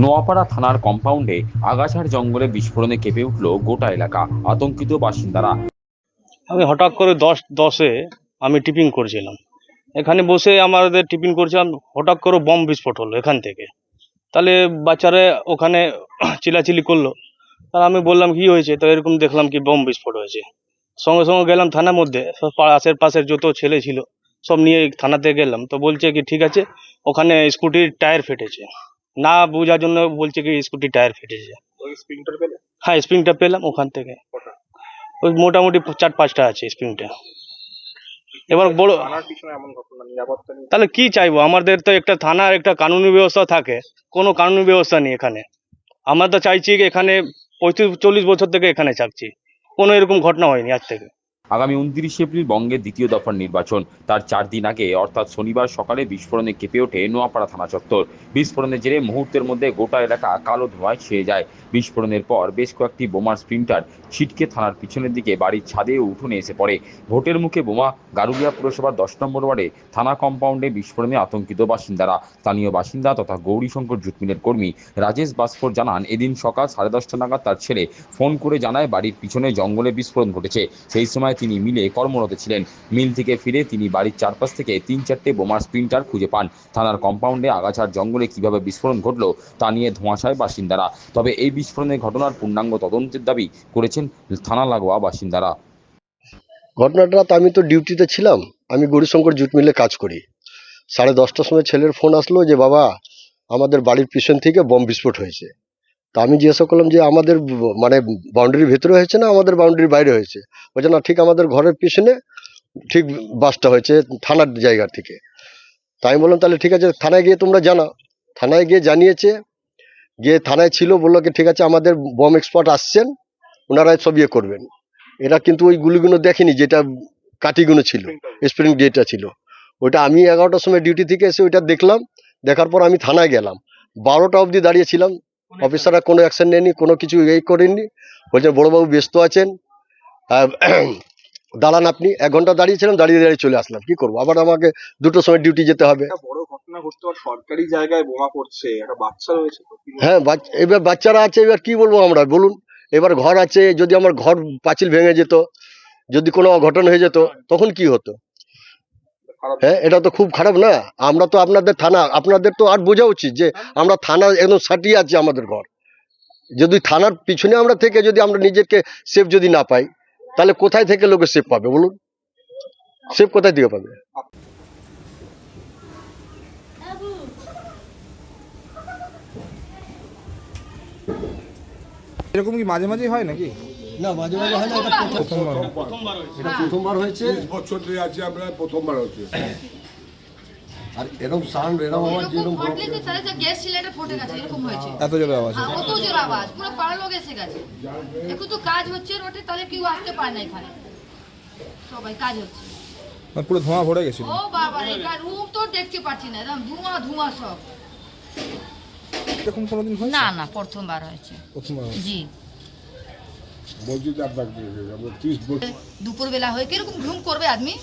নোয়াপাড়া থানার কম্পাউন্ডে আগাছার জঙ্গলে বিস্ফোরণে কেঁপে উঠল গোটা এলাকা। আতঙ্কিত বাসিন্দারা। আমি হঠাৎ করে 10:10-এ আমি টিফিন করছিলাম, এখানে বসে আমাদের টিফিন করছিলাম, হঠাৎ করে বম বিস্ফোট হলো এখান থেকে। তাহলে বাচ্চারা ওখানে চিল্লাচিল্লি করলো, আর আমি বললাম কি হয়েছে, তো এরকম দেখলাম কি বম বিস্ফোট হয়েছে। সঙ্গে সঙ্গে গেলাম থানার মধ্যে, সব আশেপাশের যত ছেলে ছিল সব নিয়ে থানাতে গেলাম। তো বলছে কি ঠিক আছে, ওখানে স্কুটির টায়ার ফেটেছে, না বোঝার জন্য বলছে কি স্কুটির টায়ার ফেটেছে। হ্যাঁ, স্প্রিংটা পেলাম ওখান থেকে। ওই মোটামুটি 4-5টা আছে স্প্রিংটা। এবার বড় তাহলে কি চাইবো, আমাদের তো একটা থানার একটা কানুনি ব্যবস্থা থাকে, কোনো কানুনি ব্যবস্থা নেই এখানে। আমরা তো চাইছি কি এখানে 35-40 বছর থেকে এখানে থাকছি, কোনো এরকম ঘটনা হয়নি আজ থেকে। আগামী 29 এপ্রিল বঙ্গের দ্বিতীয় দফার নির্বাচন, তার 4 দিন আগে অর্থাৎ শনিবার সকালে বিস্ফোরণে কেঁপে ওঠে নোয়াপাড়া থানা চত্বর। বিস্ফোরণের জেরে মুহূর্তের মধ্যে গোটা এলাকা কালো ধোঁয়ায় ছেয়ে যায়। বিস্ফোরণের পর বেশ কয়েকটি বোমার স্প্রিন্টার ছিটকে থানার পিছনের দিকে বাড়ির ছাদে ও উঠোনে এসে পড়ে। ভোটের মুখে বোমা। গারুলিয়া পুরসভার 10 নম্বর ওয়ার্ডে থানা কম্পাউন্ডে বিস্ফোরণে আতঙ্কিত বাসিন্দারা। স্থানীয় বাসিন্দা তথা গৌরীশঙ্কর জুট মিলের কর্মী রাজেশ বাস্কর জানান, এদিন সকাল 10:30টা নাগাদ তার ছেলে ফোন করে জানায় বাড়ির পিছনে জঙ্গলে বিস্ফোরণ ঘটেছে। সেই সময় তিনি মিলে কর্মরত ছিলেন। মিল থেকে ফিরে তিনি বাড়ির চারপাশ থেকে 3-4টে বোমার স্প্রিন্টার খুঁজে পান। থানার কম্পাউন্ডে আগাছার জঙ্গলে কিভাবে বিস্ফোরণ ঘটল তা নিয়ে ধোঁয়াশায় বাসিন্দারা। তবে এই বিস্ফোরণের ঘটনার পূর্ণাঙ্গ তদন্তের দাবি করেছেন থানা লাগোয়া বাসিন্দারা। ঘটনাটা তো আমি তো ডিউটিতে ছিলাম, আমি গৌরীশঙ্কর জুট মিলে কাজ করি। 10:30টার সময় ছেলের ফোন আসলো যে বাবা আমাদের বাড়ির পিছন থেকে বম বিস্ফোট হয়েছে। তা আমি জিজ্ঞাসা করলাম যে আমাদের মানে বাউন্ডারির ভেতরে হয়েছে না আমাদের বাউন্ডারির বাইরে হয়েছে। বলছে না, ঠিক আমাদের ঘরের পিছনে ঠিক বাসটা হয়েছে থানার জায়গা থেকে। তাই আমি বললাম তাহলে ঠিক আছে, থানায় গিয়ে তোমরা জানাও। থানায় গিয়ে জানিয়েছে, গিয়ে থানায় ছিল, বললো কি ঠিক আছে আমাদের বম এক্সপার্ট আসছেন, ওনারাই সব ইয়ে করবেন। এরা কিন্তু ওই গুলিগুলো দেখেনি, যেটা কাঠিগুলো ছিল, স্প্রিং যেটা ছিল ওইটা। আমি 11টার সময় ডিউটি থেকে এসে ওইটা দেখলাম, দেখার পর আমি থানায় গেলাম। 12টা অবধি দাঁড়িয়েছিলাম, অফিসাররা কোনো অ্যাকশন নেয়নি, কোনো কিছু এই করেননি। বলছেন বড়োবাবু ব্যস্ত আছেন, দাঁড়ান আপনি। 1 ঘন্টা দাঁড়িয়েছিলাম, দাঁড়িয়ে দাঁড়িয়ে চলে আসলাম। কি করবো, আবার আমাকে 2টোর সময় ডিউটি যেতে হবে। বড় ঘটনা ঘটতে পারে, সরকারি জায়গায় বোমা পড়ছে, একটা বাচ্চা রয়েছে তো কি বলবো? হ্যাঁ, এবার বাচ্চারা আছে, এবার কি বলবো আমরা বলুন। এবার ঘর আছে, যদি আমার ঘর পাঁচিল ভেঙে যেত, যদি কোনো অঘটন হয়ে যেত তখন কি হতো? খারাপ। হ্যাঁ, এটা তো খুব খারাপ না। আমরা তো আপনাদের থানা, আপনাদের তো আর বোঝা উচিত যে আমরা থানা একদম সাটিয়ে আছে আমাদের ঘর। যদি থানার পিছনে আমরা থেকে যদি আমরা নিজেকে সেফ যদি না পাই, তাহলে কোথায় থেকে লোকে সেফ পাবে বলুন? সেফ কোথায় থেকে পাবে? এরকম কি মাঝে মাঝে হয় নাকি? না, মাঝে মাঝে হয় না, এটা প্রথমবার হয়েছে। 30 বছর ধরে আছি আমরা, প্রথমবার হচ্ছে। আর এরকম সাউন্ড এরকম আওয়াজ যেরকম গ্যাস সিলিন্ডার ফুটে গেছে এরকম হয়েছে। এত জোরে আওয়াজ? অত জোর আওয়াজ, পুরো পাড়ার লোক এসে গেছে। একটু তো কাজ হচ্ছে রোডে, তাহলে কেউ আসতে পারে না এখানে, সবাই কাজ হচ্ছে। মানে পুরো ধোঁয়া ভরে গেছিল? ও বাবা রে, রুম তো দেখতে পাচ্ছি না, একদম ধোঁয়া ধোঁয়া সব। এরকম কোনোদিন হয়েছে? না না, প্রথমবার হয়েছে। প্রথমবার হয়েছে। জি, বলছি যে আপনার 30 বছর দুপুরবেলা হয়ে কিরকম ঘুম করবে আদমি।